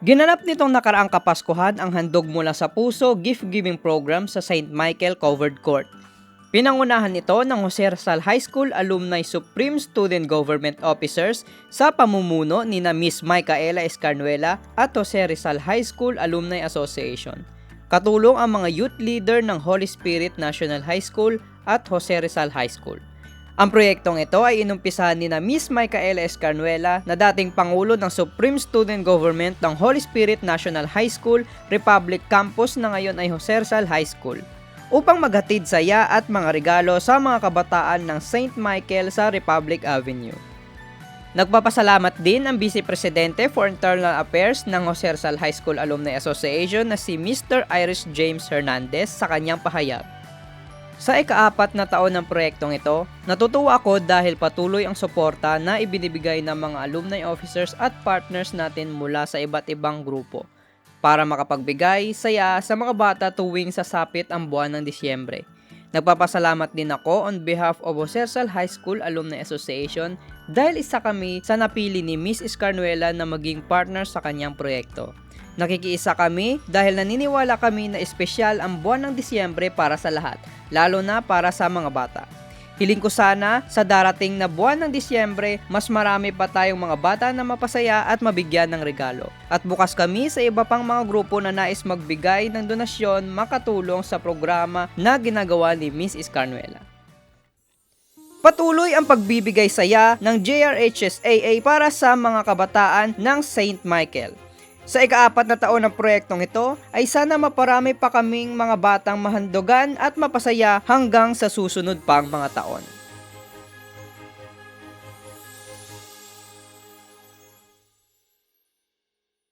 Ginanap nitong nakaraang Kapaskuhan ang Handog Mula sa Puso gift-giving program sa St. Michael Covered Court. Pinangunahan ito ng Jose Rizal High School Alumni Supreme Student Government Officers sa pamumuno ni na Miss Micaela Escarnuela at Jose Rizal High School Alumni Association. Katulong ang mga youth leader ng Holy Spirit National High School at Jose Rizal High School. Ang proyektong ito ay inumpisahan ni na Miss Micaela Escarnuela na dating Pangulo ng Supreme Student Government ng Holy Spirit National High School Republic Campus na ngayon ay Jose Rizal High School, upang maghatid saya at mga regalo sa mga kabataan ng St. Michael sa Republic Avenue. Nagpapasalamat din ang Vice Presidente for Internal Affairs ng Jose Rizal High School Alumni Association na si Mr. Iris James Hernandez sa kanyang pahayag. Sa ika-4 na taon ng proyektong ito, natutuwa ako dahil patuloy ang suporta na ibinibigay ng mga alumni officers at partners natin mula sa iba't ibang grupo para makapagbigay saya sa mga bata tuwing sasapit ang buwan ng Disyembre. Nagpapasalamat din ako on behalf of Jose Rizal High School Alumni Association dahil isa kami sa napili ni Miss Escarnuela na maging partner sa kanyang proyekto. Nakikiisa kami dahil naniniwala kami na espesyal ang buwan ng Disyembre para sa lahat, lalo na para sa mga bata. Hiling ko sana sa darating na buwan ng Disyembre, mas marami pa tayong mga bata na mapasaya at mabigyan ng regalo. At bukas kami sa iba pang mga grupo na nais magbigay ng donasyon makatulong sa programa na ginagawa ni Miss Escarnuela. Patuloy ang pagbibigay saya ng JRHSAA para sa mga kabataan ng St. Michael. Sa ika-4 na taon ng proyektong ito ay sana maparami pa kaming mga batang mahandogan at mapasaya hanggang sa susunod pang mga taon.